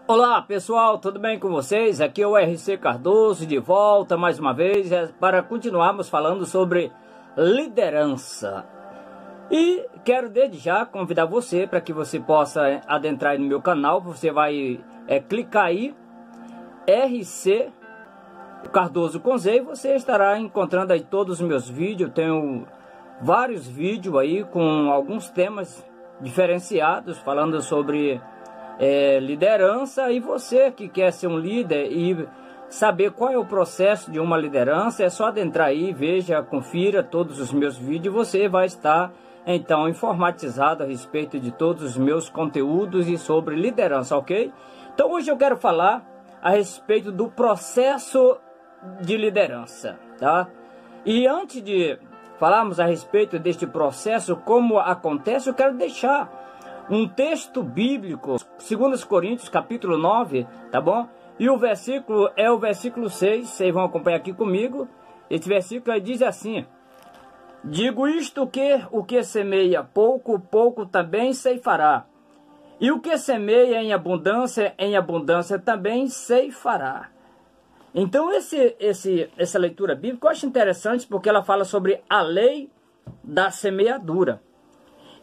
Olá pessoal, tudo bem com vocês? Aqui é o RC Cardoso de volta mais uma vez para continuarmos falando sobre liderança. E quero desde já convidar você para que você possa adentrar no meu canal. Você vai clicar aí, RC Cardoso com Z, e você estará encontrando aí todos os meus vídeos. Eu tenho vários vídeos aí com alguns temas diferenciados falando sobre liderança. E você que quer ser um líder e saber qual é o processo de uma liderança, é só adentrar aí, veja, confira todos os meus vídeos e você vai estar então informatizado a respeito de todos os meus conteúdos e sobre liderança, ok? Então hoje eu quero falar a respeito do processo de liderança, tá? E antes de falarmos a respeito deste processo, como acontece, eu quero deixar um texto bíblico, 2 Coríntios capítulo 9, tá bom? E o versículo é o versículo 6, vocês vão acompanhar aqui comigo. Esse versículo diz assim: digo isto que o que semeia pouco, pouco também ceifará. E o que semeia em abundância também ceifará. Então essa leitura bíblica eu acho interessante porque ela fala sobre a lei da semeadura.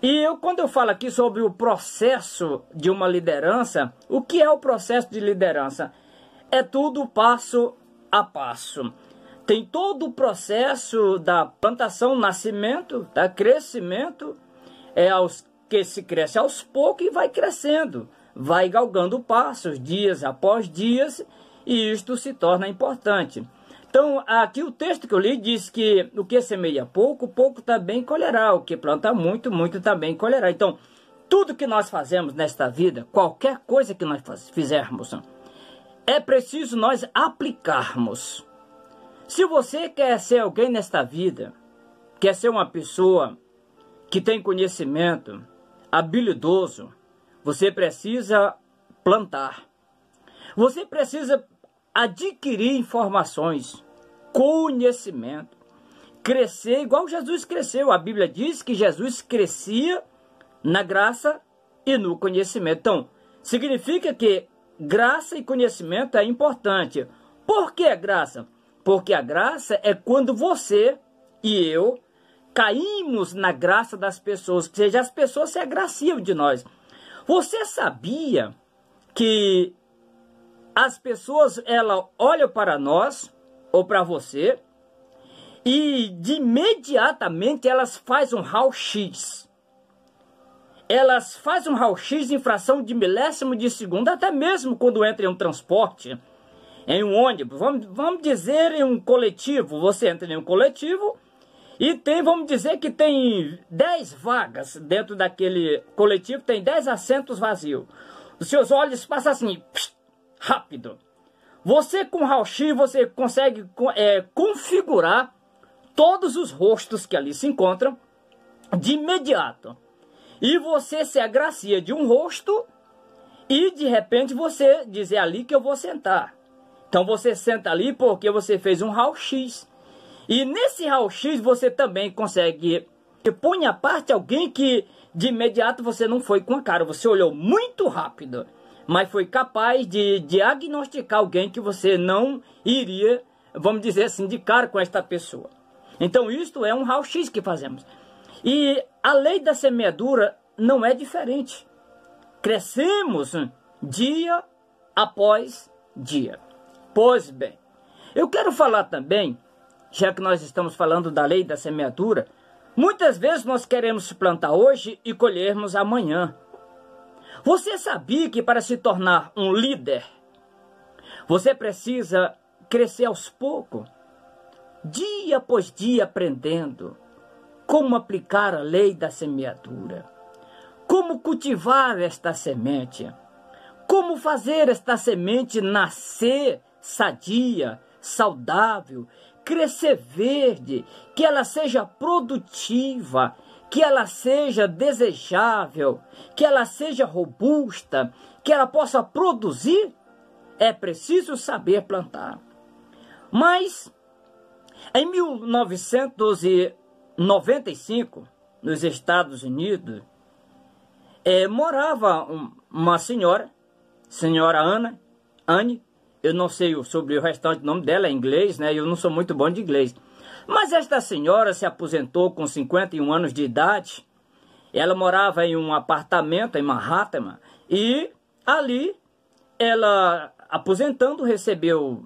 E quando eu falo aqui sobre o processo de uma liderança, o que é o processo de liderança? É tudo passo a passo. Tem todo o processo da plantação, nascimento, da crescimento, que se cresce aos poucos e vai crescendo, vai galgando passos, dias após dias, e isto se torna importante. Então, aqui o texto que eu li diz que o que semeia pouco, pouco também colherá. O que planta muito, muito também colherá. Então, tudo que nós fazemos nesta vida, qualquer coisa que nós fizermos, é preciso nós aplicarmos. Se você quer ser alguém nesta vida, quer ser uma pessoa que tem conhecimento, habilidoso, você precisa plantar. Você precisa adquirir informações, conhecimento, crescer igual Jesus cresceu. A Bíblia diz que Jesus crescia na graça e no conhecimento. Então, significa que graça e conhecimento é importante. Por que a graça? Porque a graça é quando você e eu caímos na graça das pessoas, ou seja, as pessoas se agraciam de nós. Você sabia que as pessoas, elas olham para nós, ou para você, e de imediatamente elas fazem um raio-x. Elas fazem um raio-x em fração de milésimo de segundo, até mesmo quando entra em um transporte, em um ônibus, vamos dizer em um coletivo. Você entra em um coletivo e tem, vamos dizer que tem 10 vagas dentro daquele coletivo, tem 10 assentos vazios. Os seus olhos passam assim, rápido. Você com raio-x, você consegue configurar todos os rostos que ali se encontram de imediato. E você se agracia de um rosto e de repente você diz: é ali que eu vou sentar. Então você senta ali porque você fez um raio-x. E nesse raio-x você também consegue põe à parte alguém que de imediato você não foi com a cara. Você olhou muito rápido, mas foi capaz de diagnosticar alguém que você não iria, vamos dizer assim, de cara com esta pessoa. Então isto é um raio-x que fazemos. E a lei da semeadura não é diferente. Crescemos dia após dia. Pois bem, eu quero falar também, já que nós estamos falando da lei da semeadura, muitas vezes nós queremos plantar hoje e colhermos amanhã. Você sabia que para se tornar um líder, você precisa crescer aos poucos, dia após dia aprendendo como aplicar a lei da semeadura, como cultivar esta semente, como fazer esta semente nascer sadia, saudável, crescer verde, que ela seja produtiva, que ela seja desejável, que ela seja robusta, que ela possa produzir. É preciso saber plantar. Mas em 1995, nos Estados Unidos, morava uma senhora senhora Anne, eu não sei sobre o restante do nome dela, é inglês, né? Eu não sou muito bom de inglês. Mas esta senhora se aposentou com 51 anos de idade. Ela morava em um apartamento em Manhattan e ali ela, aposentando, recebeu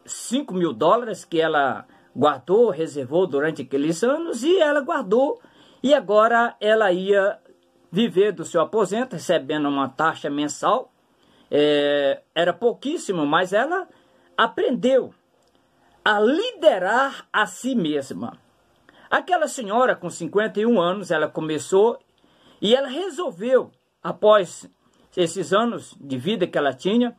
$5.000 que ela guardou, reservou durante aqueles anos e ela guardou. E agora ela ia viver do seu aposento, recebendo uma taxa mensal. Era pouquíssimo, mas ela aprendeu a liderar a si mesma. Aquela senhora com 51 anos, ela começou e ela resolveu, após esses anos de vida que ela tinha,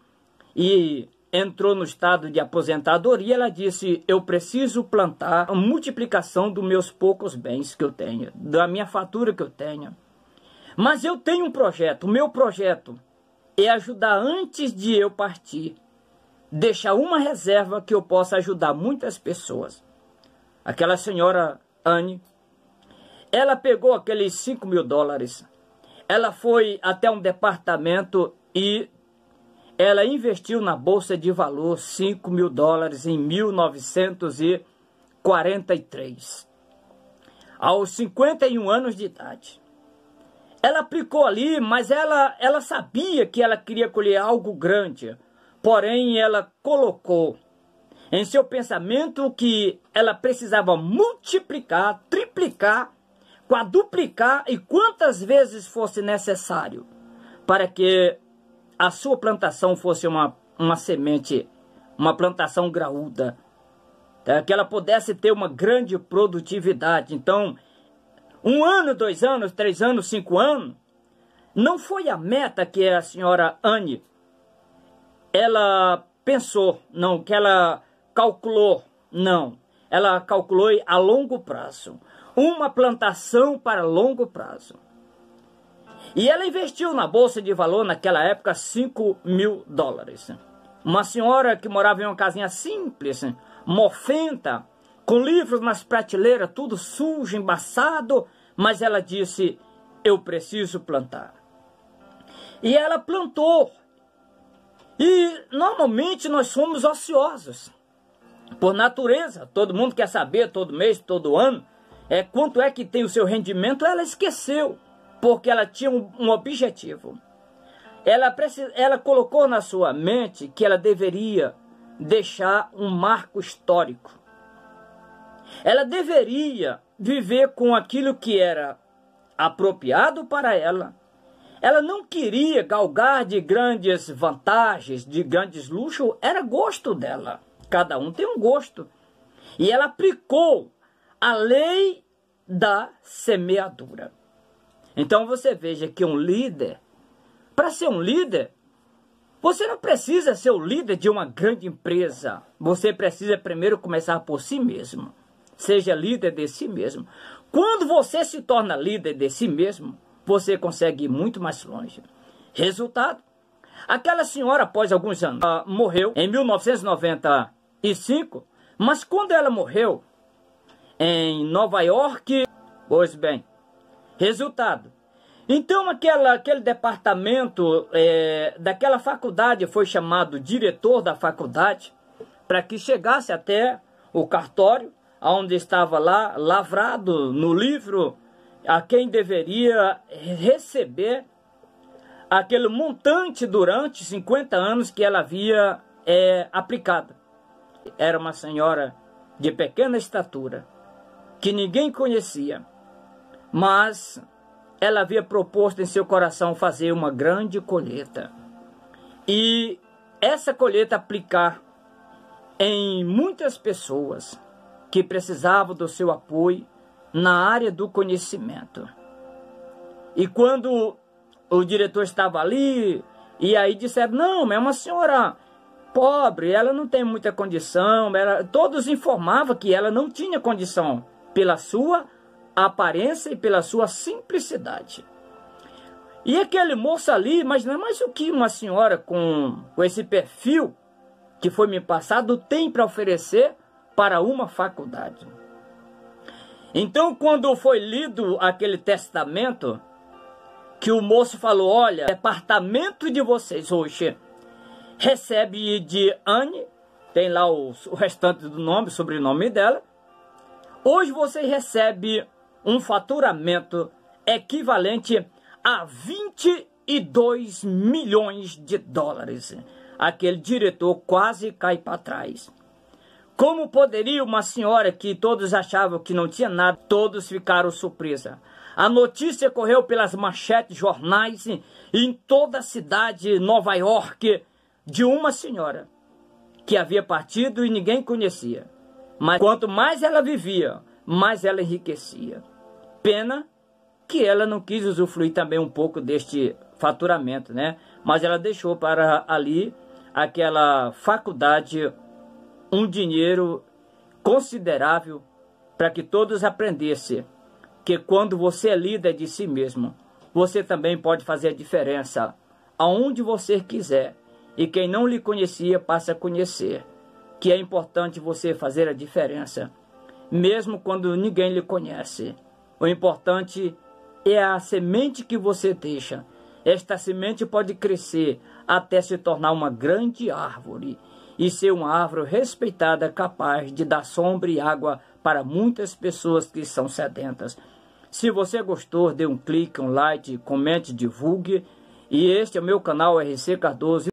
e entrou no estado de aposentadoria, ela disse, eu preciso plantar a multiplicação dos meus poucos bens que eu tenho, da minha fatura que eu tenho. Mas eu tenho um projeto, o meu projeto é ajudar antes de eu partir, deixar uma reserva que eu possa ajudar muitas pessoas. Aquela senhora Anne, ela pegou aqueles $5.000, ela foi até um departamento e ela investiu na bolsa de valor $5.000 em 1943, aos 51 anos de idade. Ela aplicou ali, mas ela sabia que ela queria colher algo grande. Porém, ela colocou em seu pensamento que ela precisava multiplicar, triplicar, quadruplicar e quantas vezes fosse necessário para que a sua plantação fosse uma semente, uma plantação graúda, que ela pudesse ter uma grande produtividade. Então, 1 ano, 2 anos, 3 anos, 5 anos, não foi a meta que a senhora Anne, ela pensou, não, que ela calculou, não. Ela calculou a longo prazo, uma plantação para longo prazo. E ela investiu na bolsa de valor, naquela época, $5.000. Uma senhora que morava em uma casinha simples, mofenta, com livros nas prateleiras, tudo sujo, embaçado, mas ela disse, eu preciso plantar. E ela plantou. E normalmente nós somos ociosos. Por natureza, todo mundo quer saber, todo mês, todo ano, quanto é que tem o seu rendimento. Ela esqueceu, porque ela tinha um objetivo. Ela colocou na sua mente que ela deveria deixar um marco histórico. Ela deveria viver com aquilo que era apropriado para ela. Ela não queria galgar de grandes vantagens, de grandes luxos, era gosto dela. Cada um tem um gosto. E ela aplicou a lei da semeadura. Então você veja que um líder, para ser um líder, você não precisa ser o líder de uma grande empresa. Você precisa primeiro começar por si mesmo. Seja líder de si mesmo. Quando você se torna líder de si mesmo, você consegue ir muito mais longe. Resultado? Aquela senhora, após alguns anos, morreu em 1995, mas quando ela morreu em Nova York, pois bem, resultado. Então aquele departamento daquela faculdade foi chamado diretor da faculdade para que chegasse até o cartório, onde estava lá lavrado no livro a quem deveria receber aquele montante durante 50 anos que ela havia aplicado. Era uma senhora de pequena estatura, que ninguém conhecia, mas ela havia proposto em seu coração fazer uma grande colheita. E essa colheita aplicar em muitas pessoas que precisavam do seu apoio na área do conhecimento. E quando o diretor estava ali, e aí disseram, não, é uma senhora pobre, ela não tem muita condição, todos informavam que ela não tinha condição, pela sua aparência e pela sua simplicidade. E aquele moço ali, mas não é mais o que uma senhora com esse perfil que foi me passado tem para oferecer para uma faculdade. Então, quando foi lido aquele testamento, que o moço falou: olha, o departamento de vocês hoje recebe de Anne, tem lá o restante do nome, sobrenome dela. Hoje você recebe um faturamento equivalente a 22 milhões de dólares. Aquele diretor quase cai para trás. Como poderia uma senhora que todos achavam que não tinha nada, todos ficaram surpresa. A notícia correu pelas manchetes, jornais, em toda a cidade de Nova York, de uma senhora que havia partido e ninguém conhecia. Mas quanto mais ela vivia, mais ela enriquecia. Pena que ela não quis usufruir também um pouco deste faturamento, né? Mas ela deixou para ali aquela faculdade um dinheiro considerável para que todos aprendessem que quando você é líder de si mesmo, você também pode fazer a diferença aonde você quiser. E quem não lhe conhecia passa a conhecer que é importante você fazer a diferença, mesmo quando ninguém lhe conhece. O importante é a semente que você deixa. Esta semente pode crescer até se tornar uma grande árvore e ser uma árvore respeitada, capaz de dar sombra e água para muitas pessoas que são sedentas. Se você gostou, dê um clique, um like, comente, divulgue. E este é o meu canal RC Cardoso.